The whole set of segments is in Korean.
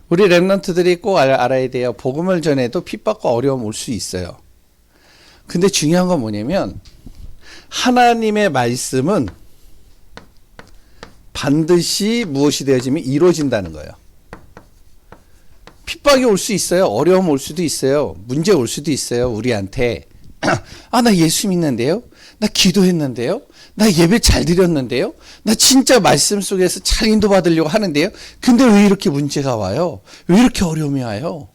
우리 랩런트들이 꼭 알아야 돼요. 복음을 전해도 핍박과 어려움 올 수 있어요. 근데 중요한 건 뭐냐면 하나님의 말씀은 반드시 무엇이 되어지면 이루어진다는 거예요. 핍박이 올 수 있어요. 어려움 올 수도 있어요. 문제 올 수도 있어요. 우리한테. 나 예수 믿는데요. 나 기도했는데요. 나 예배 잘 드렸는데요. 나 진짜 말씀 속에서 잘 인도받으려고 하는데요. 근데 왜 이렇게 문제가 와요? 왜 이렇게 어려움이 와요?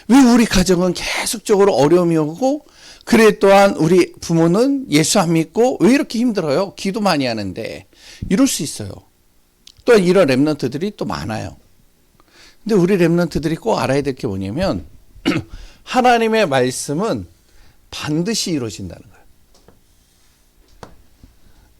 왜 우리 가정은 계속적으로 어려움이 오고, 그래 또한 우리 부모는 예수 안 믿고 왜 이렇게 힘들어요? 기도 많이 하는데. 이럴 수 있어요. 또한 이런 랩런트들이 또 많아요. 근데 우리 랩런트들이 꼭 알아야 될 게 뭐냐면 하나님의 말씀은 반드시 이루어진다는 거예요.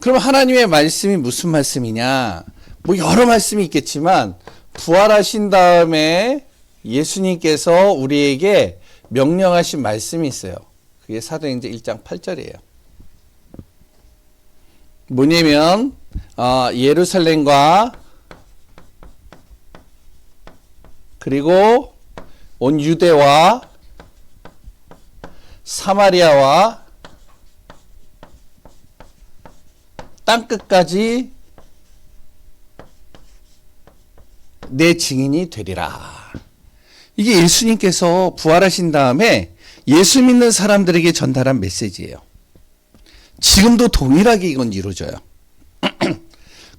그럼 하나님의 말씀이 무슨 말씀이냐? 뭐 여러 말씀이 있겠지만 부활하신 다음에 예수님께서 우리에게 명령하신 말씀이 있어요. 그게 사도행전 1장 8절이에요. 뭐냐면 예루살렘과 그리고 온 유대와 사마리아와 땅끝까지 내 증인이 되리라. 이게 예수님께서 부활하신 다음에 예수 믿는 사람들에게 전달한 메시지예요. 지금도 동일하게 이건 이루어져요.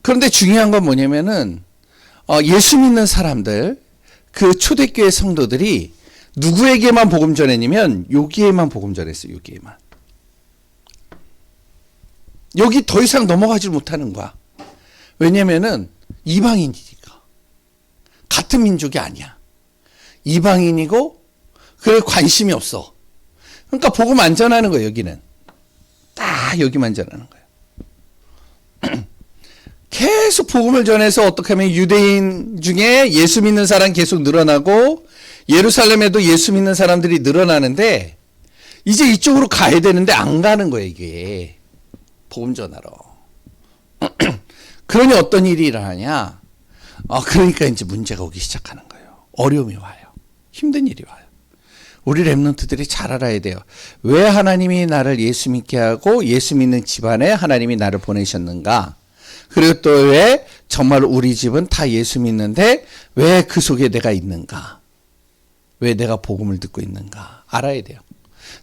그런데 중요한 건 뭐냐면은 예수 믿는 사람들, 그 초대교회 성도들이 누구에게만 복음 전했냐면 여기에만 복음 전했어요. 여기에만. 여기 더 이상 넘어가지 못하는 거야. 왜냐면은 이방인이니까. 같은 민족이 아니야. 이방인이고 그래 관심이 없어. 그러니까 복음 안 전하는 거예요. 여기는. 딱 여기만 전하는 거예요. 계속 복음을 전해서 어떻게 하면 유대인 중에 예수 믿는 사람 계속 늘어나고 예루살렘에도 예수 믿는 사람들이 늘어나는데 이제 이쪽으로 가야 되는데 안 가는 거예요. 이게. 복음 전하러. 그러니 어떤 일이 일어나냐? 그러니까 이제 문제가 오기 시작하는 거예요. 어려움이 와요. 힘든 일이 와요. 우리 랩런트들이 잘 알아야 돼요. 왜 하나님이 나를 예수 믿게 하고 예수 믿는 집안에 하나님이 나를 보내셨는가? 그리고 또 왜 정말 우리 집은 다 예수 믿는데 왜 그 속에 내가 있는가? 왜 내가 복음을 듣고 있는가? 알아야 돼요.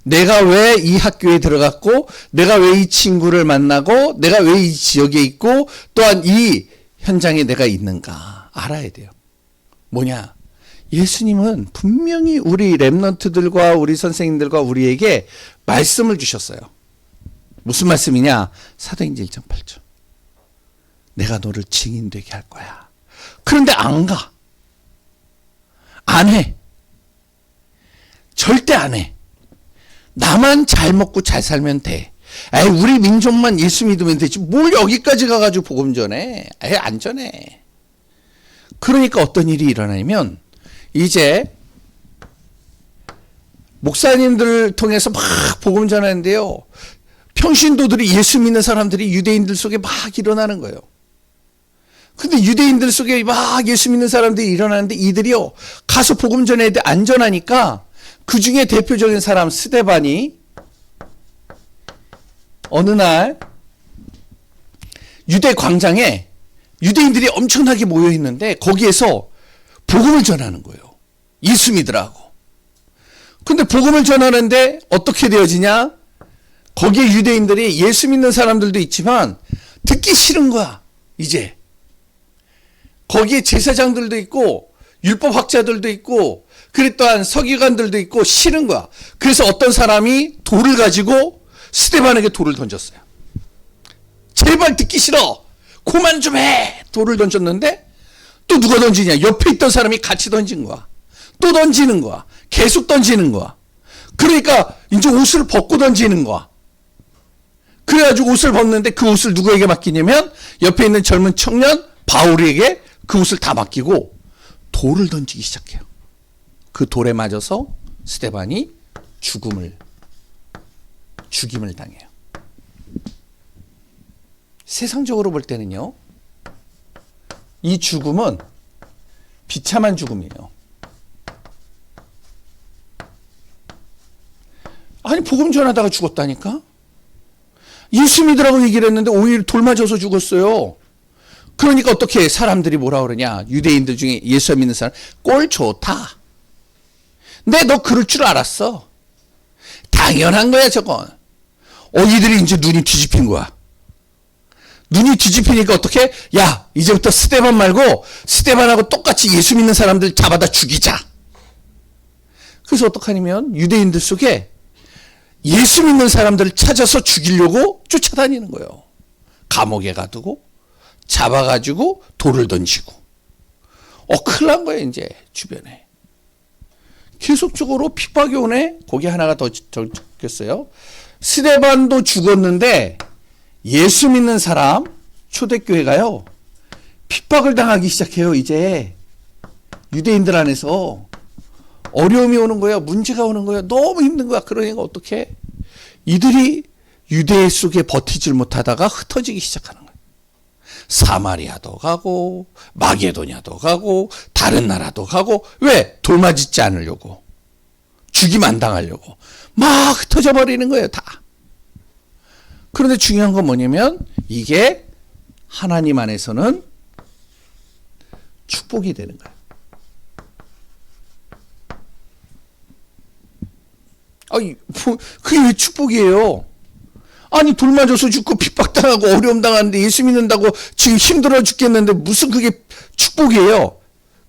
내가 왜 이 학교에 들어갔고, 내가 왜 이 친구를 만나고, 내가 왜 이 지역에 있고, 또한 이 현장에 내가 있는가 알아야 돼요. 뭐냐? 예수님은 분명히 우리 랩런트들과 우리 선생님들과 우리에게 말씀을 주셨어요. 무슨 말씀이냐? 사도행전 1장 8절. 내가 너를 증인되게 할 거야. 그런데 안 가. 안 해. 절대 안 해. 나만 잘 먹고 잘 살면 돼. 우리 민족만 예수 믿으면 되지. 뭘 여기까지 가가지고 복음 전해. 안 전해. 그러니까 어떤 일이 일어나냐면 이제 목사님들을 통해서 막 복음 전하는데요. 평신도들이 예수 믿는 사람들이 유대인들 속에 막 일어나는 거예요. 근데 유대인들 속에 막 예수 믿는 사람들이 일어나는데 이들이요. 가서 복음 전해야 돼. 안 전하니까 그 중에 대표적인 사람 스데반이 어느 날 유대 광장에 유대인들이 엄청나게 모여 있는데 거기에서 복음을 전하는 거예요. 예수 믿으라고. 근데 복음을 전하는데 어떻게 되어지냐? 거기에 유대인들이 예수 믿는 사람들도 있지만 듣기 싫은 거야. 이제. 거기에 제사장들도 있고 율법학자들도 있고 그리고 또한 서기관들도 있고 싫은 거야. 그래서 어떤 사람이 돌을 가지고 스데반에게 돌을 던졌어요. 제발 듣기 싫어. 그만 좀 해. 돌을 던졌는데 또 누가 던지냐? 옆에 있던 사람이 같이 던진 거야. 또 던지는 거야. 계속 던지는 거야. 그러니까 이제 옷을 벗고 던지는 거야. 그래가지고 옷을 벗는데 그 옷을 누구에게 맡기냐면 옆에 있는 젊은 청년 바울에게 그 옷을 다 맡기고 돌을 던지기 시작해요. 그 돌에 맞아서 스데반이 죽임을 당해요. 세상적으로 볼 때는요, 이 죽음은 비참한 죽음이에요. 아니 복음 전하다가 죽었다니까? 예수 믿으라고 얘기를 했는데 오히려 돌 맞아서 죽었어요. 그러니까 어떻게 사람들이 뭐라 그러냐? 유대인들 중에 예수 믿는 사람 꼴 좋다. 근데 너 그럴 줄 알았어. 당연한 거야 저건. 이들이 이제 눈이 뒤집힌 거야. 눈이 뒤집히니까 어떻게? 야 이제부터 스데반 말고 스데반하고 똑같이 예수 믿는 사람들 잡아다 죽이자. 그래서 어떡하냐면 유대인들 속에 예수 믿는 사람들을 찾아서 죽이려고 쫓아다니는 거예요. 감옥에 가두고 잡아가지고 돌을 던지고. 큰일 난 거예요 이제 주변에. 계속적으로 핍박이 오네. 거기 하나가 더 적혔어요. 스데반도 죽었는데 예수 믿는 사람 초대교회가요 핍박을 당하기 시작해요. 이제 유대인들 안에서 어려움이 오는 거야. 문제가 오는 거야. 너무 힘든 거야. 그러니까 어떻게? 이들이 유대 속에 버티질 못하다가 흩어지기 시작하는 거야. 사마리아도 가고 마게도냐도 가고 다른 나라도 가고. 왜? 돌맞지 않으려고. 죽임 안 당하려고. 막 흩어져 버리는 거예요. 다. 그런데 중요한 건 뭐냐면 이게 하나님 안에서는 축복이 되는 거예요. 아니, 그게 왜 축복이에요? 아니, 돌 맞아서 죽고 핍박당하고 어려움 당하는데 예수 믿는다고 지금 힘들어 죽겠는데 무슨 그게 축복이에요?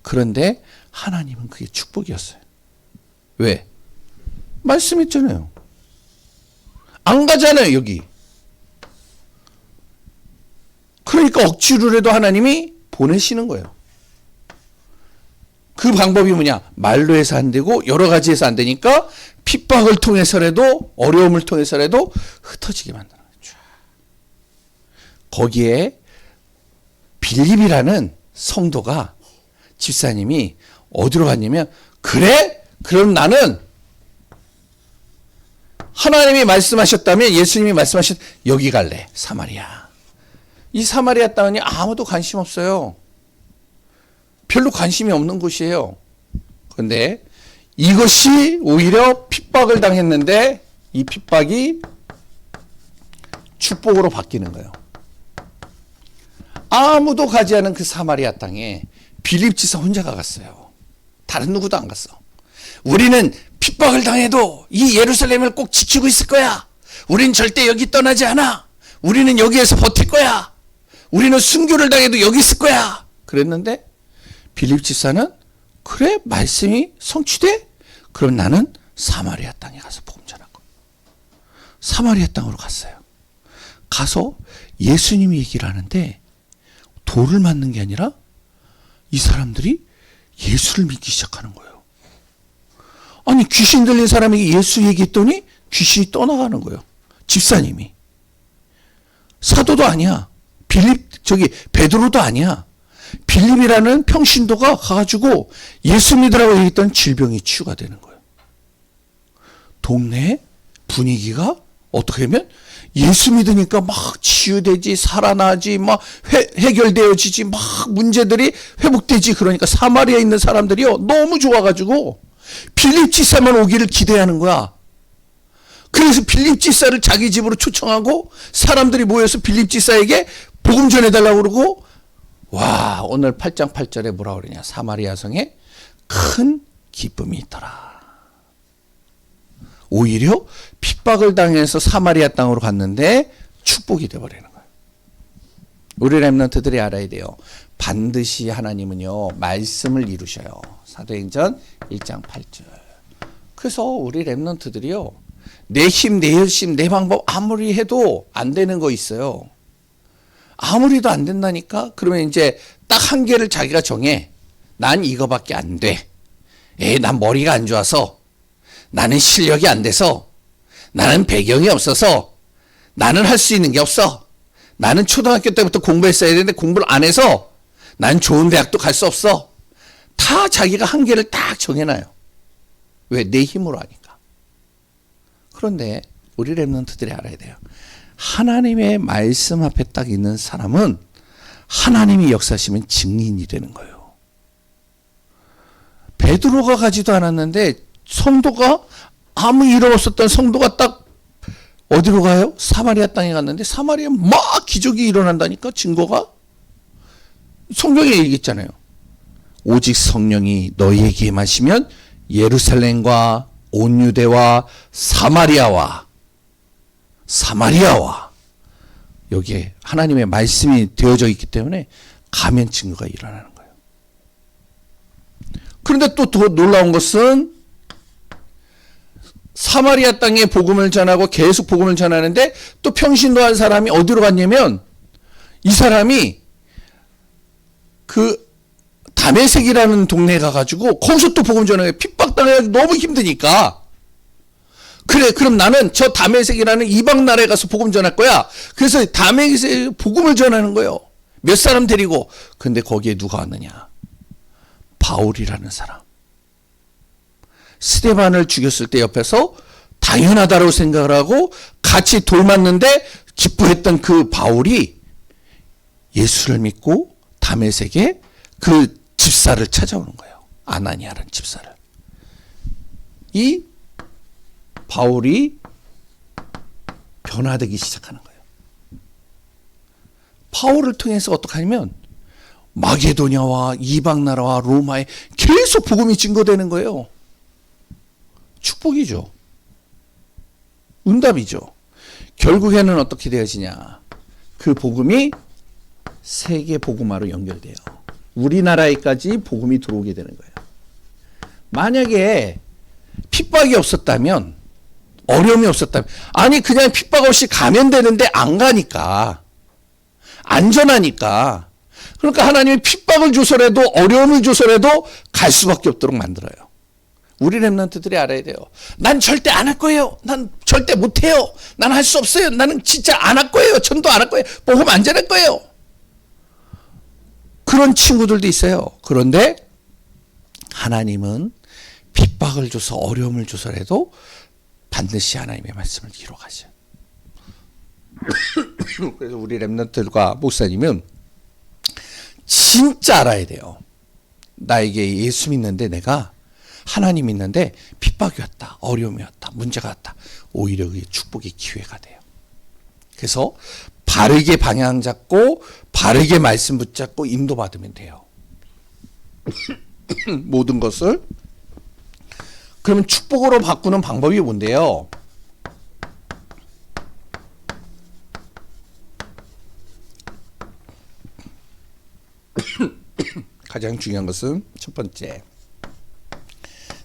그런데 하나님은 그게 축복이었어요. 왜? 말씀했잖아요. 안 가잖아요, 여기. 그러니까 억지로라도 하나님이 보내시는 거예요. 그 방법이 뭐냐? 말로 해서 안 되고 여러 가지 해서 안 되니까 핍박을 통해서라도 어려움을 통해서라도 흩어지게 만드는 거죠. 거기에 빌립이라는 성도가 집사님이 어디로 갔냐면 그래? 그럼 나는 하나님이 말씀하셨다면 예수님이 말씀하셨 여기 갈래. 사마리아. 이 사마리아 땅이 아무도 관심 없어요. 별로 관심이 없는 곳이에요. 그런데 이것이 오히려 핍박을 당했는데 이 핍박이 축복으로 바뀌는 거예요. 아무도 가지 않은 그 사마리아 땅에 빌립 지사 혼자가 갔어요. 다른 누구도 안 갔어. 우리는 핍박을 당해도 이 예루살렘을 꼭 지키고 있을 거야. 우린 절대 여기 떠나지 않아. 우리는 여기에서 버틸 거야. 우리는 순교를 당해도 여기 있을 거야. 그랬는데 빌립 지사는 그래? 말씀이 성취돼? 그럼 나는 사마리아 땅에 가서 복음 전할 거야. 사마리아 땅으로 갔어요. 가서 예수님이 얘기를 하는데 돌을 맞는 게 아니라 이 사람들이 예수를 믿기 시작하는 거예요. 아니 귀신 들린 사람에게 예수 얘기했더니 귀신이 떠나가는 거예요. 집사님이. 사도도 아니야. 베드로도 아니야. 빌립이라는 평신도가 가가지고 예수 믿으라고 얘기했던 질병이 치유가 되는 거예요. 동네 분위기가 어떻게 하면 예수 믿으니까 막 치유되지, 살아나지, 막 해결되어지지, 막 문제들이 회복되지. 그러니까 사마리아에 있는 사람들이요 너무 좋아가지고 빌립 지사만 오기를 기대하는 거야. 그래서 빌립 지사를 자기 집으로 초청하고 사람들이 모여서 빌립 지사에게 복음 전해달라고 그러고. 와, 오늘 8장 8절에 뭐라 그러냐? 사마리아 성에 큰 기쁨이 있더라. 오히려 핍박을 당해서 사마리아 땅으로 갔는데 축복이 되어버리는 거예요. 우리 랩런트들이 알아야 돼요. 반드시 하나님은요 말씀을 이루셔요. 사도행전 1장 8절. 그래서 우리 랩런트들이요 내 힘, 내 열심, 내 방법 아무리 해도 안 되는 거 있어요. 아무리도 안 된다니까? 그러면 이제 딱 한계를 자기가 정해. 난 이거밖에 안 돼. 난 머리가 안 좋아서. 나는 실력이 안 돼서. 나는 배경이 없어서. 나는 할 수 있는 게 없어. 나는 초등학교 때부터 공부했어야 되는데 공부를 안 해서 난 좋은 대학도 갈 수 없어. 다 자기가 한계를 딱 정해놔요. 왜? 내 힘으로 하니까. 그런데 우리 랩런트들이 알아야 돼요. 하나님의 말씀 앞에 딱 있는 사람은 하나님이 역사하시면 증인이 되는 거예요. 베드로가 가지도 않았는데 성도가 아무 일 없었던 성도가 딱 어디로 가요? 사마리아 땅에 갔는데 사마리아에 막 기적이 일어난다니까. 증거가 성경에 얘기했잖아요. 오직 성령이 너희에게 임하시면 예루살렘과 온 유대와 사마리아와 여기에 하나님의 말씀이 되어져 있기 때문에 가면 증거가 일어나는 거예요. 그런데 또 더 놀라운 것은 사마리아 땅에 복음을 전하고 계속 복음을 전하는데 또 평신도한 사람이 어디로 갔냐면 이 사람이 그 다메섹이라는 동네에 가가지고 거기서 또 복음 전하게 핍박당해가지고 너무 힘드니까 그래 그럼 나는 저 다메섹이라는 이방 나라에 가서 복음 전할 거야. 그래서 다메섹에 복음을 전하는 거예요. 몇 사람 데리고. 근데 거기에 누가 왔느냐? 바울이라는 사람. 스데반을 죽였을 때 옆에서 당연하다고 생각을 하고 같이 돌 맞는데 기뻐했던 그 바울이 예수를 믿고 다메섹에 그 집사를 찾아오는 거예요. 아나니아라는 집사를. 이 바울이 변화되기 시작하는 거예요. 바울을 통해서 어떻게 하냐면 마게도냐와 이방 나라와 로마에 계속 복음이 증거되는 거예요. 축복이죠. 응답이죠. 결국에는 어떻게 되어지냐. 그 복음이 세계 복음화로 연결돼요. 우리나라에까지 복음이 들어오게 되는 거예요. 만약에 핍박이 없었다면, 어려움이 없었다면, 아니 그냥 핍박 없이 가면 되는데 안 가니까, 안전하니까. 그러니까 하나님이 핍박을 줘서라도 어려움을 줘서라도 갈 수밖에 없도록 만들어요. 우리 렘넌트들이 알아야 돼요. 난 절대 안 할 거예요. 난 절대 못 해요. 난 할 수 없어요. 나는 진짜 안 할 거예요. 전도 안 할 거예요. 복음 안 전할 거예요. 그런 친구들도 있어요. 그런데 하나님은 핍박을 줘서 어려움을 줘서라도 반드시 하나님의 말씀을 이루어가셔요. 그래서 우리 렘넌트들과 목사님은 진짜 알아야 돼요. 나에게 예수 믿는데 내가 하나님 믿는데 핍박이 왔다, 어려움이 왔다, 문제가 왔다. 오히려 그게 축복의 기회가 돼요. 그래서 바르게 방향 잡고 바르게 말씀 붙잡고 인도받으면 돼요. 모든 것을. 그러면 축복으로 바꾸는 방법이 뭔데요? 가장 중요한 것은 첫 번째,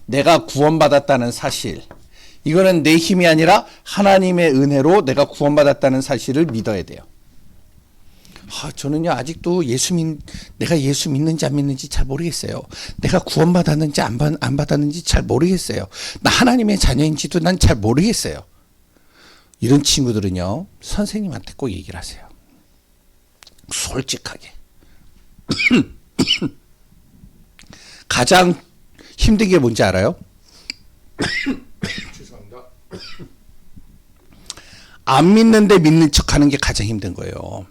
내가 구원받았다는 사실. 이거는 내 힘이 아니라 하나님의 은혜로 내가 구원받았다는 사실을 믿어야 돼요. 저는요 아직도 내가 예수 믿는지 안 믿는지 잘 모르겠어요. 내가 구원받았는지 안 받았는지 잘 모르겠어요. 나 하나님의 자녀인지도 난 잘 모르겠어요. 이런 친구들은요 선생님한테 꼭 얘기를 하세요. 솔직하게. 가장 힘든 게 뭔지 알아요? 죄송합니다. 안 믿는데 믿는 척하는 게 가장 힘든 거예요.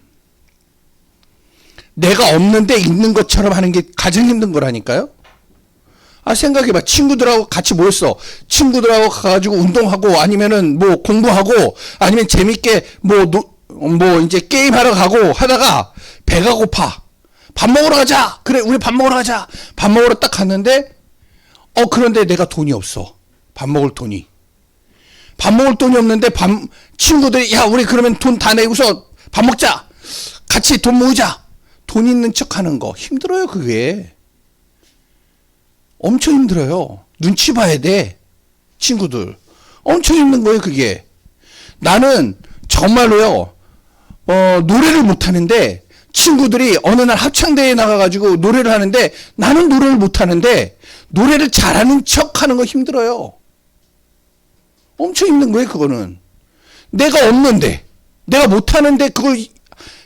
내가 없는데 있는 것처럼 하는 게 가장 힘든 거라니까요. 생각해봐. 친구들하고 같이 모였어. 친구들하고 가가지고 운동하고 아니면은 뭐 공부하고 아니면 재밌게 뭐 이제 게임하러 가고 하다가 배가 고파. 밥 먹으러 가자. 그래, 우리 밥 먹으러 가자. 밥 먹으러 딱 갔는데 그런데 내가 돈이 없어. 밥 먹을 돈이 없는데 친구들이 야 우리 그러면 돈 다 내고서 밥 먹자. 같이 돈 모으자. 돈 있는 척 하는 거 힘들어요. 그게 엄청 힘들어요. 눈치 봐야 돼. 친구들 엄청 힘든 거예요. 그게. 나는 정말로요 노래를 못하는데 친구들이 어느 날 합창대회에 나가가지고 노래를 하는데 나는 노래를 못하는데 노래를 잘하는 척하는 거 힘들어요. 엄청 힘든 거예요. 그거는 내가 없는데 내가 못하는데 그걸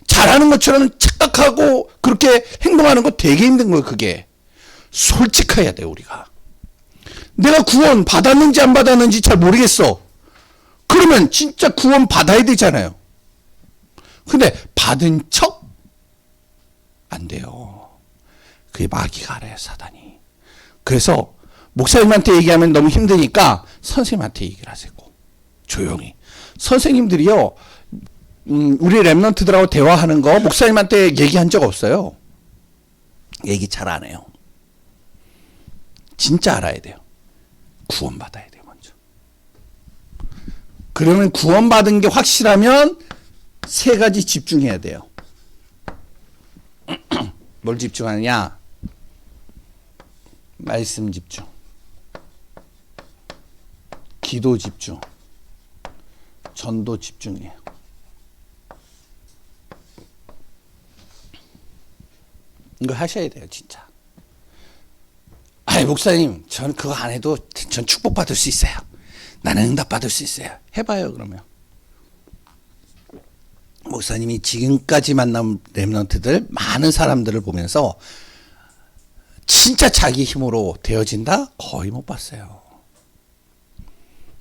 잘하는 것처럼 착각하고 그렇게 행동하는 거 되게 힘든 거예요. 그게 솔직해야 돼요. 우리가 내가 구원 받았는지 안 받았는지 잘 모르겠어. 그러면 진짜 구원 받아야 되잖아요. 근데 받은 척 안 돼요. 그게 마귀가 알아요. 사단이. 그래서 목사님한테 얘기하면 너무 힘드니까 선생님한테 얘기를 하세요. 조용히. 선생님들이요, 우리 랩런트들하고 대화하는 거 목사님한테 얘기한 적 없어요. 얘기 잘 안 해요. 진짜 알아야 돼요. 구원받아야 돼요, 먼저. 그러면 구원받은 게 확실하면 세 가지 집중해야 돼요. 뭘 집중하느냐? 말씀 집중, 기도 집중, 전도 집중이에요. 이거 하셔야 돼요, 진짜. 아이, 목사님, 전 그거 안 해도 전 축복받을 수 있어요. 나는 응답받을 수 있어요. 해봐요, 그러면. 목사님이 지금까지 만난 렘넌트들, 많은 사람들을 보면서 진짜 자기 힘으로 되어진다? 거의 못 봤어요.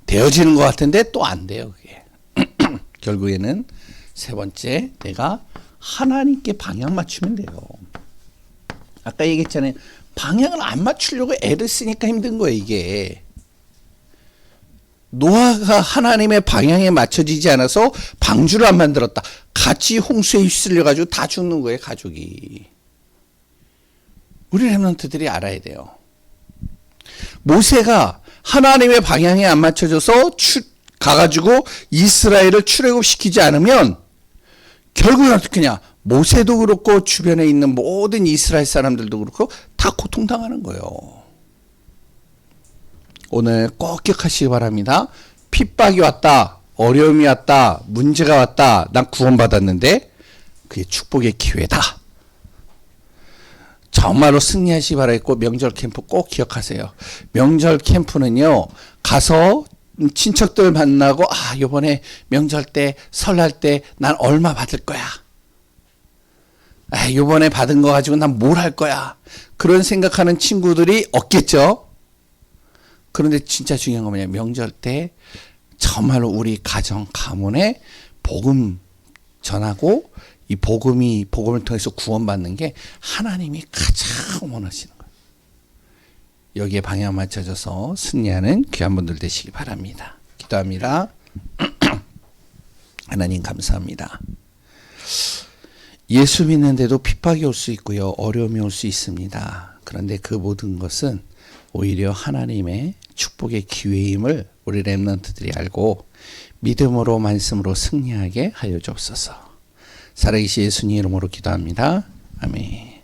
되어지는 것 같은데 또 안 돼요, 그게. 결국에는 세 번째, 내가 하나님께 방향 맞추면 돼요. 아까 얘기했잖아요. 방향을 안 맞추려고 애를 쓰니까 힘든 거예요, 이게. 노아가 하나님의 방향에 맞춰지지 않아서 방주를 안 만들었다. 같이 홍수에 휩쓸려가지고 다 죽는 거예요, 가족이. 우리 렘넌트들이 알아야 돼요. 모세가 하나님의 방향에 안 맞춰져서 가가지고 이스라엘을 출애굽시키지 않으면 결국은 어떻게 하냐. 모세도 그렇고 주변에 있는 모든 이스라엘 사람들도 그렇고 다 고통당하는 거예요. 오늘 꼭 기억하시기 바랍니다. 핍박이 왔다, 어려움이 왔다, 문제가 왔다, 난 구원받았는데 그게 축복의 기회다. 정말로 승리하시기 바라겠고, 명절 캠프 꼭 기억하세요. 명절 캠프는요, 가서 친척들 만나고, 요번에 명절 때, 설날 때 난 얼마 받을 거야. 요번에 받은 거 가지고 난 뭘 할 거야. 그런 생각하는 친구들이 없겠죠. 그런데 진짜 중요한 건 뭐냐. 명절 때 정말로 우리 가정, 가문에 복음 전하고 이 복음을 통해서 구원받는 게 하나님이 가장 원하시는 거예요. 여기에 방향 맞춰져서 승리하는 귀한 분들 되시기 바랍니다. 기도합니다. 하나님 감사합니다. 예수 믿는데도 핍박이 올 수 있고요. 어려움이 올 수 있습니다. 그런데 그 모든 것은 오히려 하나님의 축복의 기회임을 우리 렘넌트들이 알고 믿음으로 말씀으로 승리하게 하여 주옵소서. 살아계신 예수님 이름으로 기도합니다. 아멘.